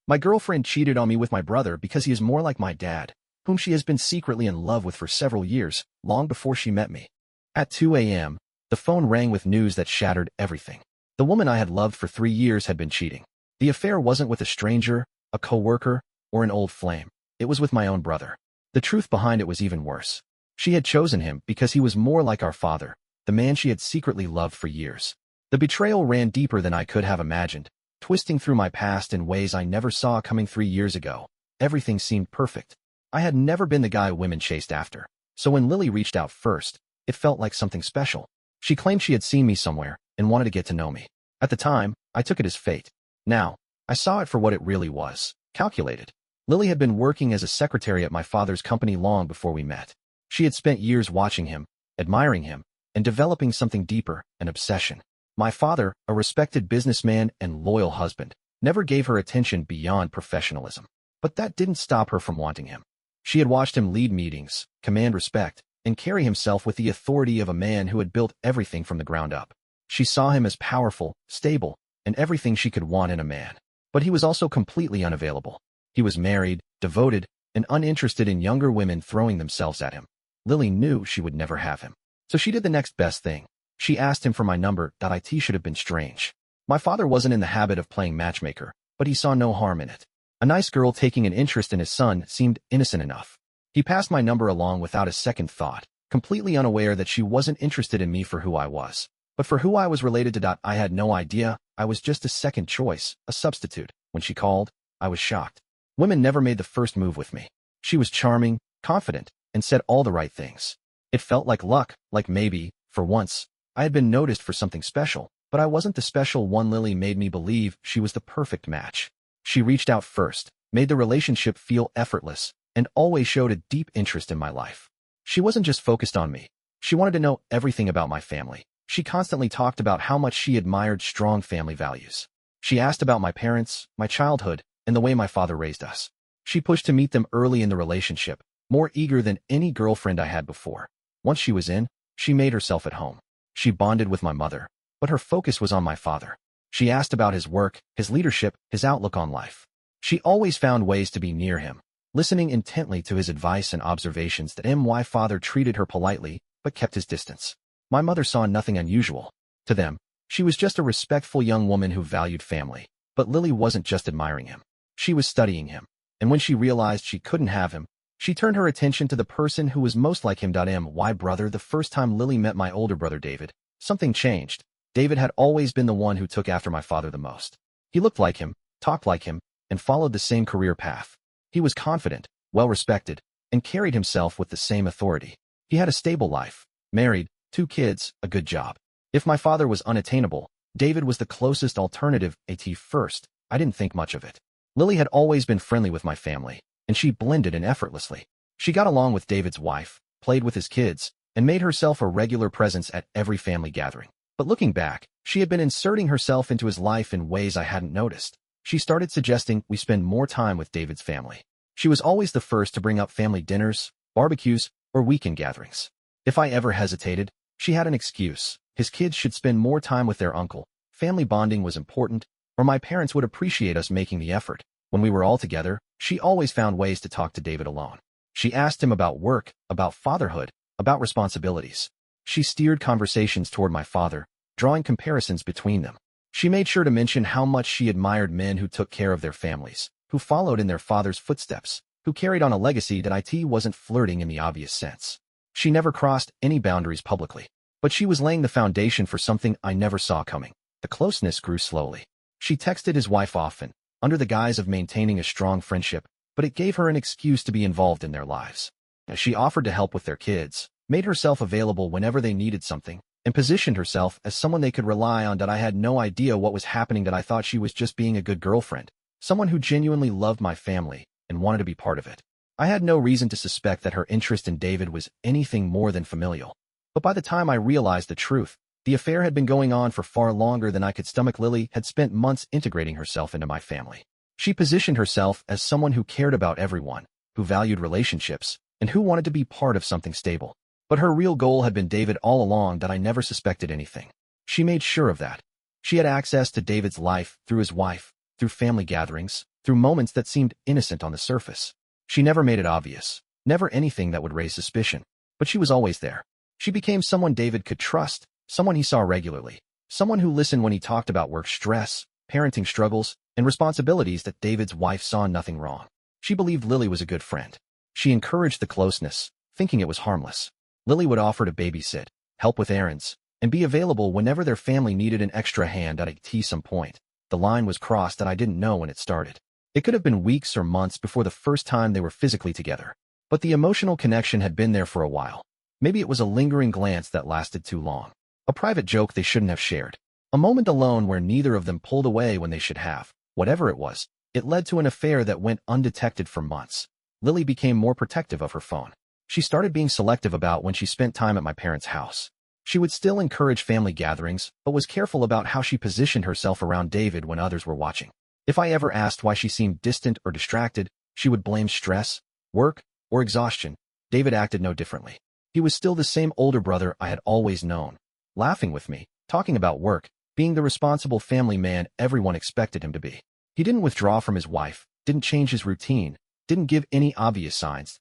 My girlfriend cheated on me with my brother because he is more like my dad, whom she has been secretly in love with for several years, long before she met me. At 2 a.m., the phone rang with news that shattered everything. The woman I had loved for 3 years had been cheating. The affair wasn't with a stranger, a coworker, or an old flame. It was with my own brother. The truth behind it was even worse. She had chosen him because he was more like our father, the man she had secretly loved for years. The betrayal ran deeper than I could have imagined, twisting through my past in ways I never saw coming 3 years ago. Everything seemed perfect. I had never been the guy women chased after, so when Lily reached out first, it felt like something special. She claimed she had seen me somewhere and wanted to get to know me. At the time, I took it as fate. Now, I saw it for what it really was, calculated. Lily had been working as a secretary at my father's company long before we met. She had spent years watching him, admiring him, and developing something deeper, an obsession. My father, a respected businessman and loyal husband, never gave her attention beyond professionalism. But that didn't stop her from wanting him. She had watched him lead meetings, command respect, and carry himself with the authority of a man who had built everything from the ground up. She saw him as powerful, stable, and everything she could want in a man. But he was also completely unavailable. He was married, devoted, and uninterested in younger women throwing themselves at him. Lily knew she would never have him. So she did the next best thing. She asked him for my number. It should have been strange. My father wasn't in the habit of playing matchmaker, but he saw no harm in it. A nice girl taking an interest in his son seemed innocent enough. He passed my number along without a second thought, completely unaware that she wasn't interested in me for who I was, but for who I was related to. I had no idea. I was just a second choice, a substitute. When she called, I was shocked. Women never made the first move with me. She was charming, confident, and said all the right things. It felt like luck, like maybe, for once, I had been noticed for something special, but I wasn't the special one. Lily made me believe she was the perfect match. She reached out first, made the relationship feel effortless, and always showed a deep interest in my life. She wasn't just focused on me. She wanted to know everything about my family. She constantly talked about how much she admired strong family values. She asked about my parents, my childhood, and the way my father raised us. She pushed to meet them early in the relationship, more eager than any girlfriend I had before. Once she was in, she made herself at home. She bonded with my mother, but her focus was on my father. She asked about his work, his leadership, his outlook on life. She always found ways to be near him, listening intently to his advice and observations. My father treated her politely, but kept his distance. My mother saw nothing unusual. To them, she was just a respectful young woman who valued family. But Lily wasn't just admiring him. She was studying him. And when she realized she couldn't have him, she turned her attention to the person who was most like him. My brother. The first time Lily met my older brother David, something changed. David had always been the one who took after my father the most. He looked like him, talked like him, and followed the same career path. He was confident, well-respected, and carried himself with the same authority. He had a stable life, married, 2 kids, a good job. If my father was unattainable, David was the closest alternative. At first, I didn't think much of it. Lily had always been friendly with my family, and she blended in effortlessly. She got along with David's wife, played with his kids, and made herself a regular presence at every family gathering. But looking back, she had been inserting herself into his life in ways I hadn't noticed. She started suggesting we spend more time with David's family. She was always the first to bring up family dinners, barbecues, or weekend gatherings. If I ever hesitated, she had an excuse. His kids should spend more time with their uncle. Family bonding was important, or my parents would appreciate us making the effort. When we were all together, she always found ways to talk to David alone. She asked him about work, about fatherhood, about responsibilities. She steered conversations toward my father, drawing comparisons between them. She made sure to mention how much she admired men who took care of their families, who followed in their father's footsteps, who carried on a legacy that wasn't flirting in the obvious sense. She never crossed any boundaries publicly, but she was laying the foundation for something I never saw coming. The closeness grew slowly. She texted his wife often, under the guise of maintaining a strong friendship, but it gave her an excuse to be involved in their lives. She offered to help with their kids, made herself available whenever they needed something, and positioned herself as someone they could rely on. I had no idea what was happening. I thought she was just being a good girlfriend, someone who genuinely loved my family and wanted to be part of it. I had no reason to suspect that her interest in David was anything more than familial. But by the time I realized the truth, the affair had been going on for far longer than I could stomach. Lily had spent months integrating herself into my family. She positioned herself as someone who cared about everyone, who valued relationships, and who wanted to be part of something stable. But her real goal had been David all along. I never suspected anything. She made sure of that. She had access to David's life through his wife, through family gatherings, through moments that seemed innocent on the surface. She never made it obvious, never anything that would raise suspicion, but she was always there. She became someone David could trust, someone he saw regularly, someone who listened when he talked about work stress, parenting struggles, and responsibilities that David's wife saw nothing wrong. She believed Lily was a good friend. She encouraged the closeness, thinking it was harmless. Lily would offer to babysit, help with errands, and be available whenever their family needed an extra hand at some point. The line was crossed and I didn't know when it started. It could have been weeks or months before the first time they were physically together. But the emotional connection had been there for a while. Maybe it was a lingering glance that lasted too long. A private joke they shouldn't have shared. A moment alone where neither of them pulled away when they should have. Whatever it was, it led to an affair that went undetected for months. Lily became more protective of her phone. She started being selective about when she spent time at my parents' house. She would still encourage family gatherings, but was careful about how she positioned herself around David when others were watching. If I ever asked why she seemed distant or distracted, she would blame stress, work, or exhaustion. David acted no differently. He was still the same older brother I had always known, laughing with me, talking about work, being the responsible family man everyone expected him to be. He didn't withdraw from his wife, didn't change his routine, didn't give any obvious signs.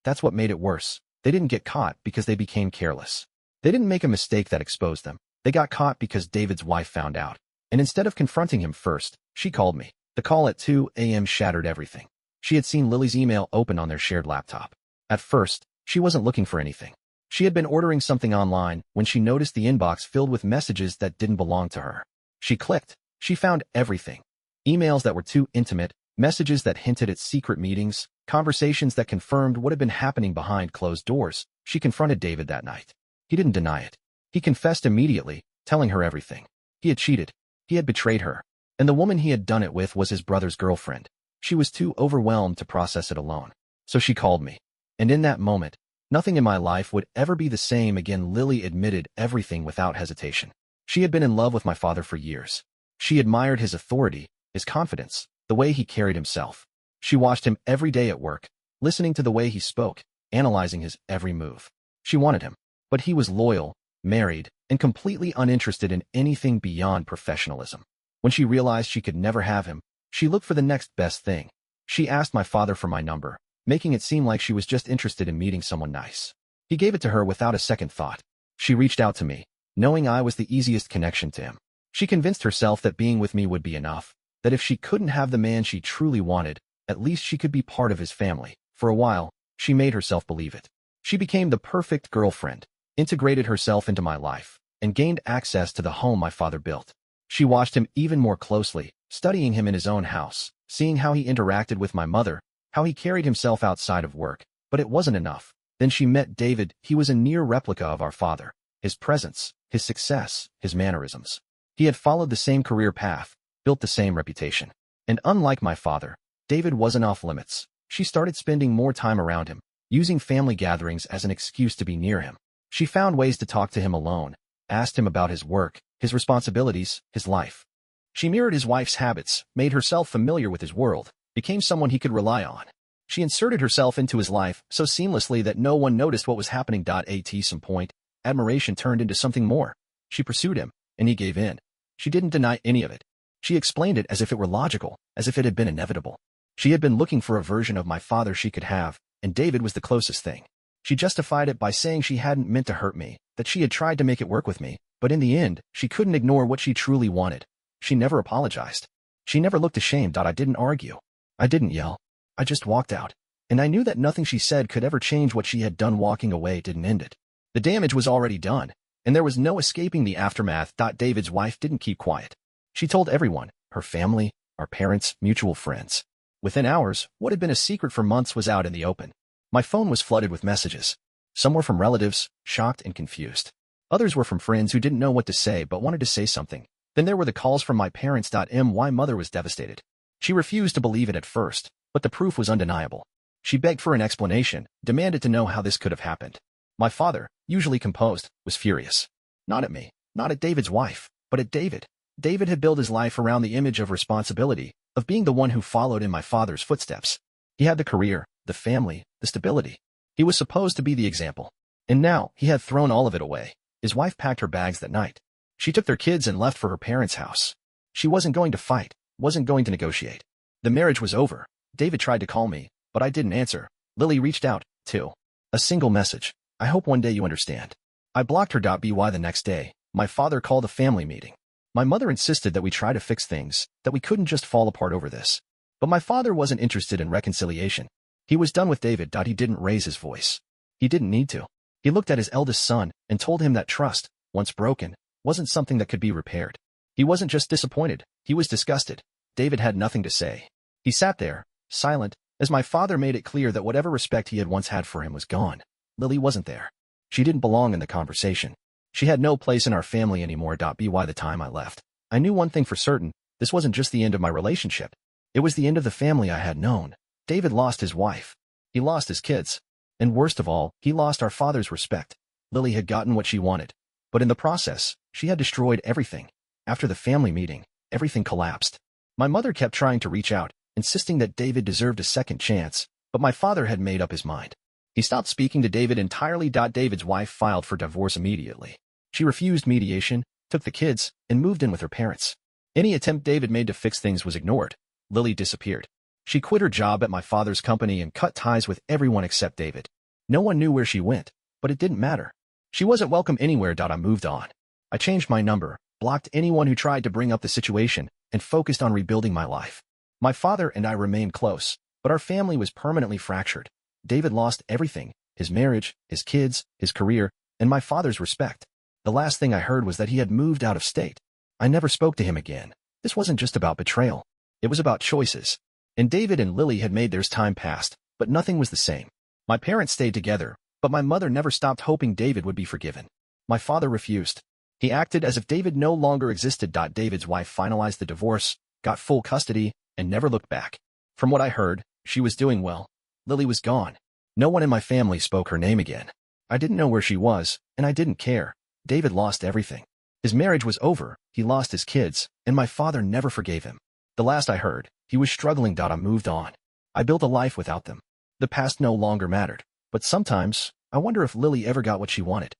That's what made it worse. They didn't get caught because they became careless. They didn't make a mistake that exposed them. They got caught because David's wife found out. And instead of confronting him first, she called me. The call at 2 a.m. shattered everything. She had seen Lily's email open on their shared laptop. At first, she wasn't looking for anything. She had been ordering something online when she noticed the inbox filled with messages that didn't belong to her. She clicked. She found everything. Emails that were too intimate, messages that hinted at secret meetings, conversations that confirmed what had been happening behind closed doors. She confronted David that night. He didn't deny it. He confessed immediately, telling her everything. He had cheated. He had betrayed her. And the woman he had done it with was his brother's girlfriend. She was too overwhelmed to process it alone. So she called me. And in that moment, nothing in my life would ever be the same again. Lily admitted everything without hesitation. She had been in love with my father for years. She admired his authority, his confidence, the way he carried himself. She watched him every day at work, listening to the way he spoke, analyzing his every move. She wanted him, but he was loyal, married, and completely uninterested in anything beyond professionalism. When she realized she could never have him, she looked for the next best thing. She asked my father for my number, making it seem like she was just interested in meeting someone nice. He gave it to her without a second thought. She reached out to me, knowing I was the easiest connection to him. She convinced herself that being with me would be enough, that if she couldn't have the man she truly wanted, at least she could be part of his family. For a while, she made herself believe it. She became the perfect girlfriend, integrated herself into my life, and gained access to the home my father built. She watched him even more closely, studying him in his own house, seeing how he interacted with my mother, how he carried himself outside of work. But it wasn't enough. Then she met David. He was a near replica of our father. His presence, his success, his mannerisms. He had followed the same career path, built the same reputation. And unlike my father, David wasn't off limits. She started spending more time around him, using family gatherings as an excuse to be near him. She found ways to talk to him alone, asked him about his work, his responsibilities, his life. She mirrored his wife's habits, made herself familiar with his world, became someone he could rely on. She inserted herself into his life so seamlessly that no one noticed what was happening. At some point, admiration turned into something more. She pursued him, and he gave in. She didn't deny any of it. She explained it as if it were logical, as if it had been inevitable. She had been looking for a version of my father she could have, and David was the closest thing. She justified it by saying she hadn't meant to hurt me, that she had tried to make it work with me, but in the end, she couldn't ignore what she truly wanted. She never apologized. She never looked ashamed. I didn't argue. I didn't yell. I just walked out. And I knew that nothing she said could ever change what she had done. Walking away didn't end it. The damage was already done, and there was no escaping the aftermath. David's wife didn't keep quiet. She told everyone, her family, our parents, mutual friends. Within hours, what had been a secret for months was out in the open. My phone was flooded with messages. Some were from relatives, shocked and confused. Others were from friends who didn't know what to say but wanted to say something. Then there were the calls from my parents. My mother was devastated. She refused to believe it at first, but the proof was undeniable. She begged for an explanation, demanded to know how this could have happened. My father, usually composed, was furious. Not at me, not at David's wife, but at David. David had built his life around the image of responsibility, of being the one who followed in my father's footsteps. He had the career, the family, the stability. He was supposed to be the example. And now, he had thrown all of it away. His wife packed her bags that night. She took their kids and left for her parents' house. She wasn't going to fight. wasn't going to negotiate. The marriage was over. David tried to call me, but I didn't answer. Lily reached out, too. A single message. I hope one day you understand. I blocked her. By the next day, my father called a family meeting. My mother insisted that we try to fix things, that we couldn't just fall apart over this. But my father wasn't interested in reconciliation. He was done with David. He didn't raise his voice. He didn't need to. He looked at his eldest son and told him that trust, once broken, wasn't something that could be repaired. He wasn't just disappointed, he was disgusted. David had nothing to say. He sat there, silent, as my father made it clear that whatever respect he had once had for him was gone. Lily wasn't there. She didn't belong in the conversation. She had no place in our family anymore. By the time I left, I knew one thing for certain: this wasn't just the end of my relationship. It was the end of the family I had known. David lost his wife. He lost his kids. And worst of all, he lost our father's respect. Lily had gotten what she wanted. But in the process, she had destroyed everything. After the family meeting, everything collapsed. My mother kept trying to reach out, insisting that David deserved a second chance, but my father had made up his mind. He stopped speaking to David entirely. David's wife filed for divorce immediately. She refused mediation, took the kids, and moved in with her parents. Any attempt David made to fix things was ignored. Lily disappeared. She quit her job at my father's company and cut ties with everyone except David. No one knew where she went, but it didn't matter. She wasn't welcome anywhere. I moved on. I changed my number, blocked anyone who tried to bring up the situation, and focused on rebuilding my life. My father and I remained close, but our family was permanently fractured. David lost everything: his marriage, his kids, his career, and my father's respect. The last thing I heard was that he had moved out of state. I never spoke to him again. This wasn't just about betrayal. It was about choices. And David and Lily had made theirs. Time passed, but nothing was the same. My parents stayed together, but my mother never stopped hoping David would be forgiven. My father refused. He acted as if David no longer existed. David's wife finalized the divorce, got full custody, and never looked back. From what I heard, she was doing well. Lily was gone. No one in my family spoke her name again. I didn't know where she was, and I didn't care. David lost everything. His marriage was over, he lost his kids, and my father never forgave him. The last I heard, he was struggling. I moved on. I built a life without them. The past no longer mattered, but sometimes, I wonder if Lily ever got what she wanted.